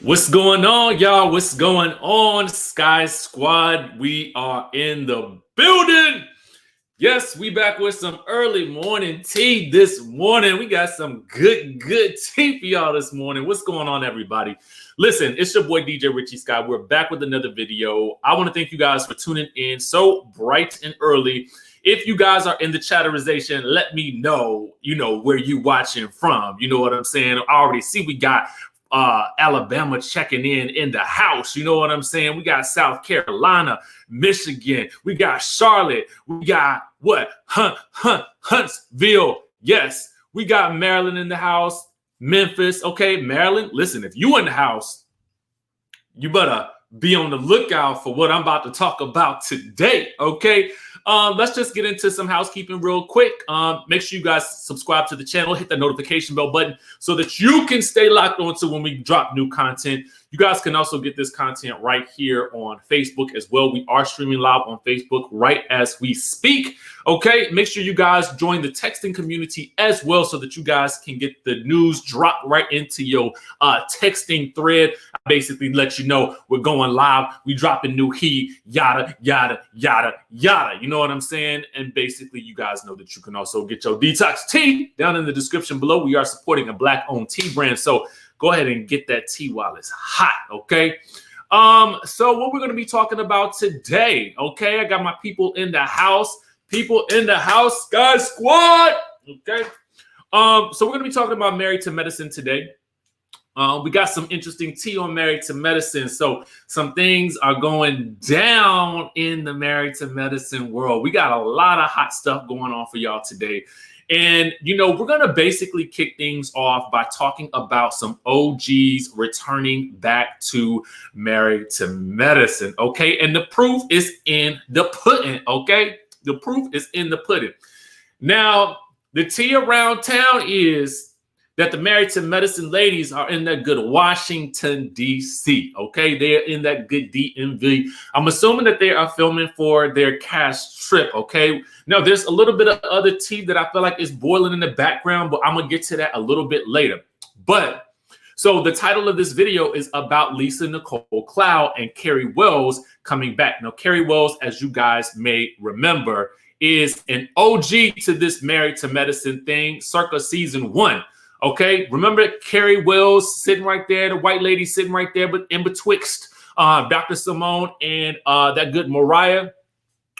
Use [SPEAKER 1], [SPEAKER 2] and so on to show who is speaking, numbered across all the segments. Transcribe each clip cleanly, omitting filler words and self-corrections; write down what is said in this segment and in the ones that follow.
[SPEAKER 1] What's going on, y'all? What's going on, Sky Squad? We are in the building. Yes, we back with some early morning tea this morning. We got some good tea for y'all this morning. What's going on, everybody? Listen, it's your boy DJ Richie Skye. We're back with another video. I want to thank you guys for tuning in so bright and early. If you guys are in the chatterization, let me know, where you watching from. You know what I'm saying? I already see we got Alabama checking in the house. You know what I'm saying? We got South Carolina, Michigan. We got Charlotte. We got Huntsville. Yes, we got Maryland in the house. Memphis. Okay, Maryland. Listen, if you in the house, you better be on the lookout for what I'm about to talk about today. Okay. Let's just get into some housekeeping real quick. Make sure you guys subscribe to the channel, hit the notification bell button so that you can stay locked on to when we drop new content. You guys can also get this content right here on Facebook as well. We are streaming live on Facebook right as we speak. Okay, make sure you guys join the texting community as well so that you guys can get the news dropped right into your texting thread. I basically let you know we're going live. We dropping new heat, yada, yada, yada, yada. You know what I'm saying? And basically, you guys know that you can also get your detox tea down in the description below. We are supporting a Black-owned tea brand, so go ahead and get that tea while it's hot, okay? So what we're going to be talking about today, okay? I got my people in the house. People in the house, Sky Squad, okay? So we're going to be talking about Married to Medicine today. We got some interesting tea on Married to Medicine. So some things are going down in the Married to Medicine world. We got a lot of hot stuff going on for y'all today. And, we're going to basically kick things off by talking about some OGs returning back to Married to Medicine, okay? And the proof is in the pudding, okay? The proof is in the pudding. Now, the tea around town is that the Married to Medicine ladies are in that good Washington, D.C., okay? They're in that good DMV. I'm assuming that they are filming for their cast trip, okay? Now, there's a little bit of other tea that I feel like is boiling in the background, but I'm going to get to that a little bit later. But, so the title of this video is about Lisa Nicole Cloud and KARY Wells coming back. Now, KARY Wells, as you guys may remember, is an OG to this Married to Medicine thing, circa season 1. Okay, remember KARY Wells sitting right there, the white lady sitting right there, but in betwixt Dr. Simone and that good Mariah.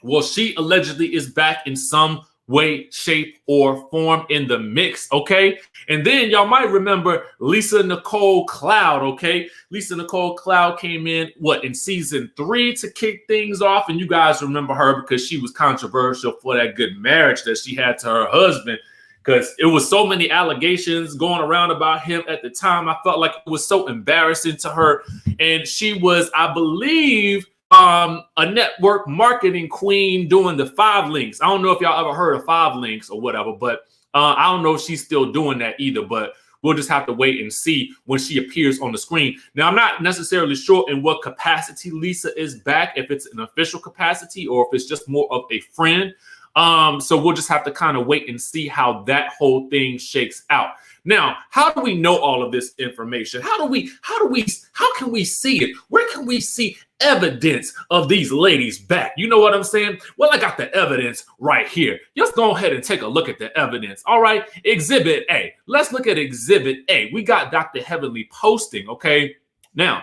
[SPEAKER 1] Well, she allegedly is back in some way, shape, or form in the mix, okay? And then y'all might remember Lisa Nicole Cloud, okay? Lisa Nicole Cloud came in, in season 3 to kick things off, and you guys remember her because she was controversial for that good marriage that she had to her husband, because it was so many allegations going around about him at the time. I felt like it was so embarrassing to her. And she was, I believe, a network marketing queen doing the 5 links. I don't know if y'all ever heard of 5 links or whatever, but I don't know if she's still doing that either. But we'll just have to wait and see when she appears on the screen. Now, I'm not necessarily sure in what capacity Lisa is back, if it's an official capacity or if it's just more of a friend. So we'll just have to kind of wait and see how that whole thing shakes out. Now, how do we know all of this information? How can we see it? Where can we see evidence of these ladies back? You know what I'm saying? Well, I got the evidence right here. Let's go ahead and take a look at the evidence. All right, Exhibit A. Let's look at Exhibit A. We got Dr. Heavenly posting, okay? Now,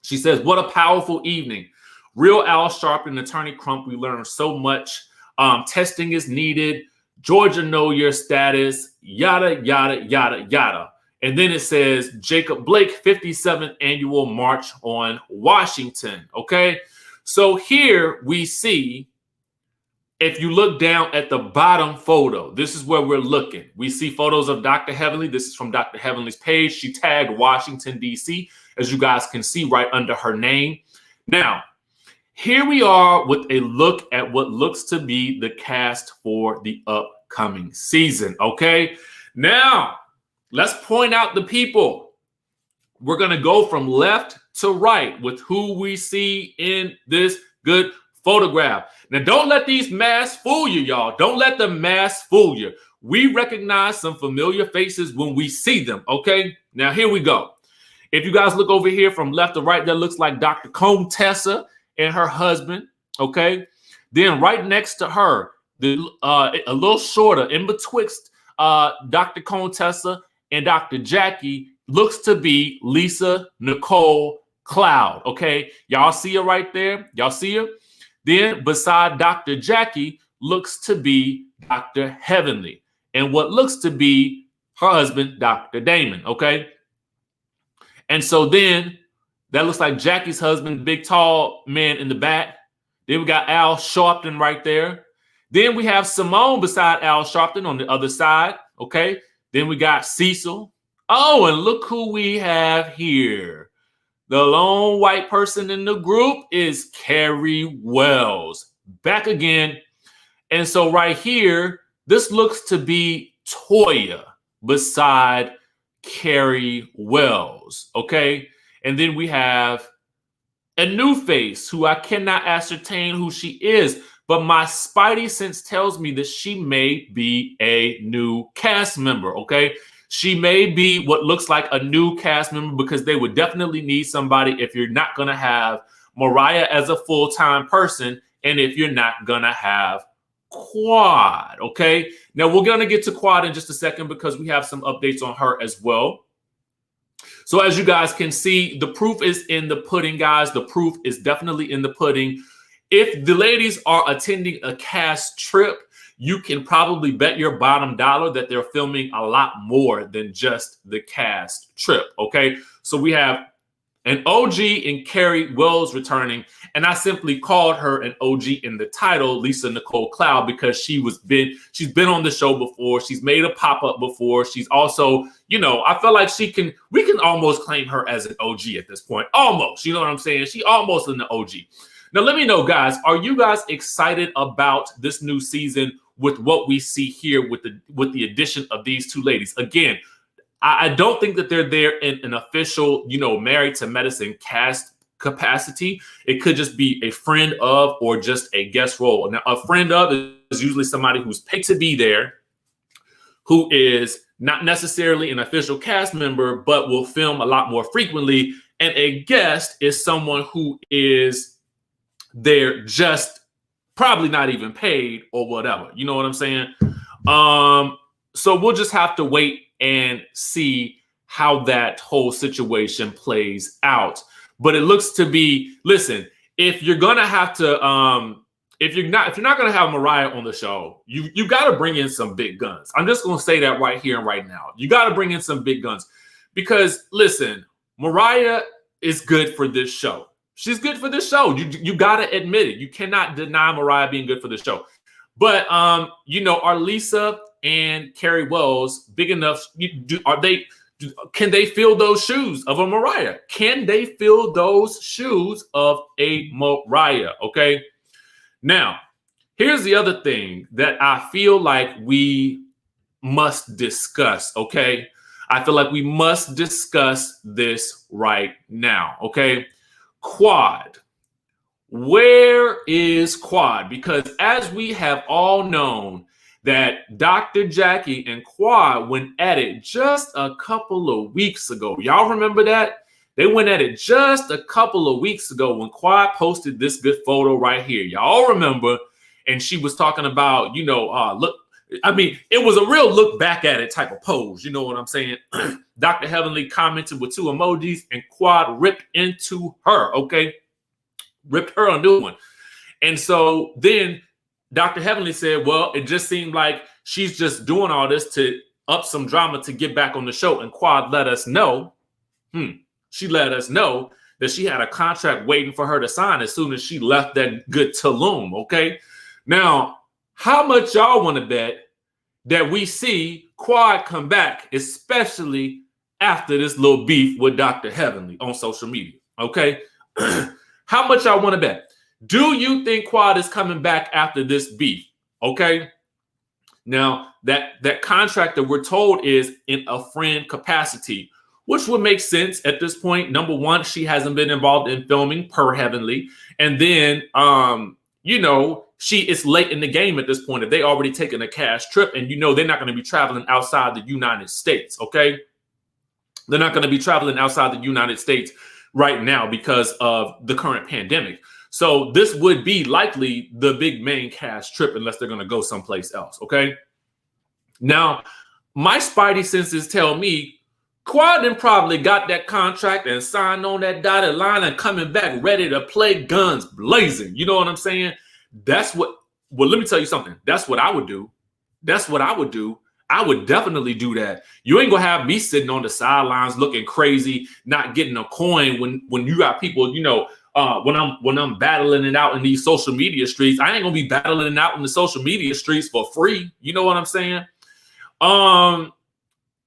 [SPEAKER 1] she says, what a powerful evening. Real Al Sharpton, Attorney Crump, we learned so much. Testing is needed. Georgia know your status, yada, yada, yada, yada. And then it says Jacob Blake, 57th annual march on Washington. Okay. So here we see, if you look down at the bottom photo, this is where we're looking. We see photos of Dr. Heavenly. This is from Dr. Heavenly's page. She tagged Washington, D.C., as you guys can see right under her name. Now, here we are with a look at what looks to be the cast for the upcoming season, okay? Now, let's point out the people. We're going to go from left to right with who we see in this good photograph. Now, don't let these masks fool you, y'all. Don't let the masks fool you. We recognize some familiar faces when we see them, okay? Now, here we go. If you guys look over here from left to right, that looks like Dr. Contessa and her husband, okay? Then right next to her, a little shorter, in betwixt Dr. Contessa and Dr. Jackie, looks to be Lisa Nicole Cloud, okay? Y'all see her right there? Y'all see her? Then beside Dr. Jackie looks to be Dr. Heavenly, and what looks to be her husband, Dr. Damon, okay? And so then that looks like Jackie's husband, big tall man in the back. Then we got Al Sharpton right there. Then we have Simone beside Al Sharpton on the other side, okay? Then we got Cecil. Oh, and look who we have here. The lone white person in the group is KARY Wells. Back again. And so right here, this looks to be Toya beside KARY Wells, okay? And then we have a new face who I cannot ascertain who she is, but my spidey sense tells me that she may be a new cast member, okay? She may be what looks like a new cast member because they would definitely need somebody if you're not going to have Mariah as a full-time person and if you're not going to have Quad, okay? Now, we're going to get to Quad in just a second because we have some updates on her as well. So as you guys can see, the proof is in the pudding, guys. The proof is definitely in the pudding. If the ladies are attending a cast trip, you can probably bet your bottom dollar that they're filming a lot more than just the cast trip, okay? So we have an OG in KARY Wells returning, and I simply called her an OG in the title, Lisa Nicole Cloud, because she's been on the show before. She's made a pop-up before. She's also, you know, I feel like we can almost claim her as an OG at this point. Almost, you know what I'm saying? She almost an OG. Now, let me know, guys, are you guys excited about this new season with what we see here with the addition of these two ladies? Again, I don't think that they're there in an official, you know, Married to Medicine cast capacity. It could just be a friend of or just a guest role. Now, a friend of is usually somebody who's paid to be there, who is not necessarily an official cast member, but will film a lot more frequently. And a guest is someone who is there just probably not even paid or whatever. You know what I'm saying? So we'll just have to wait and see how that whole situation plays out. But it looks to be, listen, if you're gonna have to, if you're not gonna have Mariah on the show, you got to bring in some big guns. I'm just gonna say that right here and right now. You got to bring in some big guns because listen, Mariah is good for this show. She's good for this show. You got to admit it. You cannot deny Mariah being good for the show. But you know, are Lisa and KARY Wells big enough? Can they fill those shoes of a Mariah? Can they fill those shoes of a Mariah? Okay. Now, here's the other thing that I feel like we must discuss. Okay. I feel like we must discuss this right now. Okay. Quad. Where is Quad? Because as we have all known, that Dr. Jackie and Quad went at it just a couple of weeks ago. Y'all remember that? They went at it just a couple of weeks ago when Quad posted this good photo right here. Y'all remember? And she was talking about, you know, look, I mean, it was a real look back at it type of pose. You know what I'm saying? Dr. Heavenly commented with 2 emojis and Quad ripped into her, okay? Ripped her a new one. And so then Dr. Heavenly said, well, it just seemed like she's just doing all this to up some drama to get back on the show. And Quad let us know, she let us know that she had a contract waiting for her to sign as soon as she left that good Tulum, okay? Now, how much y'all want to bet that we see Quad come back, especially after this little beef with Dr. Heavenly on social media, okay? How much y'all want to bet? Do you think Quad is coming back after this beef? Okay. Now, that contract that we're told is in a friend capacity, which would make sense at this point. Number one, she hasn't been involved in filming per Heavenly. And then, you know, it's late in the game at this point. If they already taken a cash trip and, you know, they're not going to be traveling outside the United States. Okay. They're not going to be traveling outside the United States right now because of the current pandemic. So this would be likely the big main cast trip unless they're going to go someplace else. Okay. Now, my spidey senses tell me Quad probably got that contract and signed on that dotted line and coming back ready to play guns blazing. You know what I'm saying? That's what, well, let me tell you something. That's what I would do. That's what I would do. I would definitely do that. You ain't gonna have me sitting on the sidelines looking crazy, not getting a coin when you got people, you know, when I'm battling it out in these social media streets. I ain't gonna be battling it out in the social media streets for free. You know what I'm saying?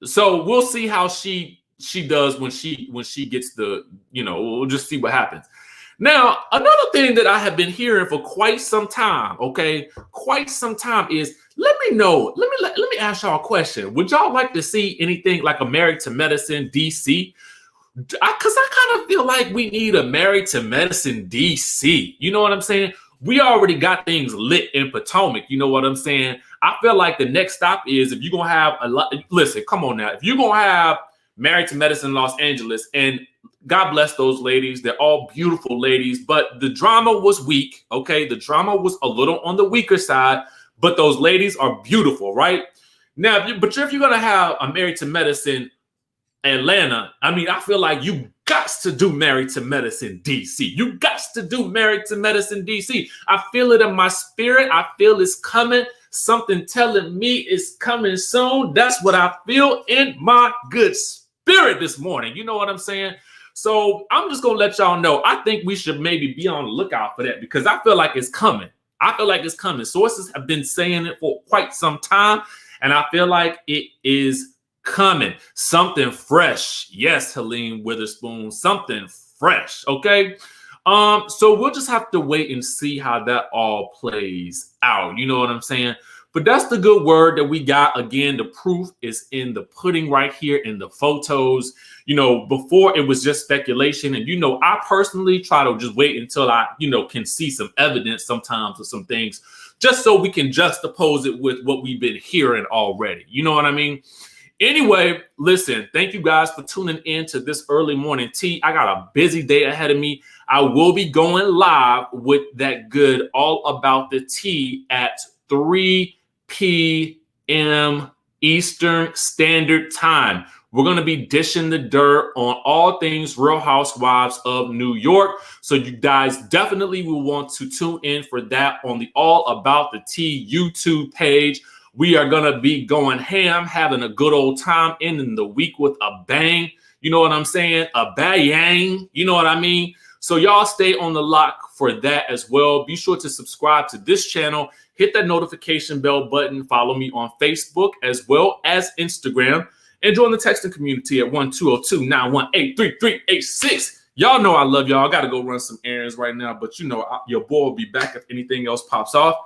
[SPEAKER 1] So we'll see how she does when she gets the, you know, we'll just see what happens. Now, another thing that I have been hearing for quite some time, okay, quite some time is, let me know, let me ask y'all a question. Would y'all like to see anything like a Married to Medicine DC? Because I kind of feel like we need a Married to Medicine DC. You know what I'm saying? We already got things lit in Potomac. You know what I'm saying? I feel like the next stop is, if you're going to have a lot, listen, come on now. If you're going to have Married to Medicine Los Angeles, and God bless those ladies, they're all beautiful ladies, but the drama was weak, okay? The drama was a little on the weaker side, but those ladies are beautiful, right? Now, if you're going to have a Married to Medicine Atlanta, I mean, I feel like you got to do Married to Medicine DC. You got to do Married to Medicine DC. I feel it in my spirit. I feel it's coming. Something telling me it's coming soon. That's what I feel in my good spirit this morning. You know what I'm saying? So I'm just going to let y'all know. I think we should maybe be on the lookout for that, because I feel like it's coming. I feel like it's coming. Sources have been saying it for quite some time, and I feel like it is coming. Something fresh. Yes, Helene Witherspoon, something fresh. Okay. So we'll just have to wait and see how that all plays out. You know what I'm saying? But that's the good word that we got. Again, the proof is in the pudding right here in the photos. You know, before it was just speculation. And, you know, I personally try to just wait until I, you know, can see some evidence sometimes of some things, just so we can juxtapose it with what we've been hearing already. You know what I mean? Anyway, listen, thank you guys for tuning in to this early morning tea. I got a busy day ahead of me. I will be going live with that good all about the tea at 3 p.m. Eastern Standard Time. We're going to be dishing the dirt on all things Real Housewives of New York. So you guys definitely will want to tune in for that on the All About the Tea YouTube page. We are going to be going ham, having a good old time, ending the week with a bang. You know what I'm saying? A bang. You know what I mean? So y'all stay on the lock for that as well. Be sure to subscribe to this channel. Hit that notification bell button. Follow me on Facebook as well as Instagram. And join the texting community at 1-202-918-3386. Y'all know I love y'all. I got to go run some errands right now. But you know, your boy will be back if anything else pops off.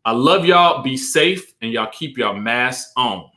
[SPEAKER 1] I love y'all. Be safe, and y'all keep your masks on.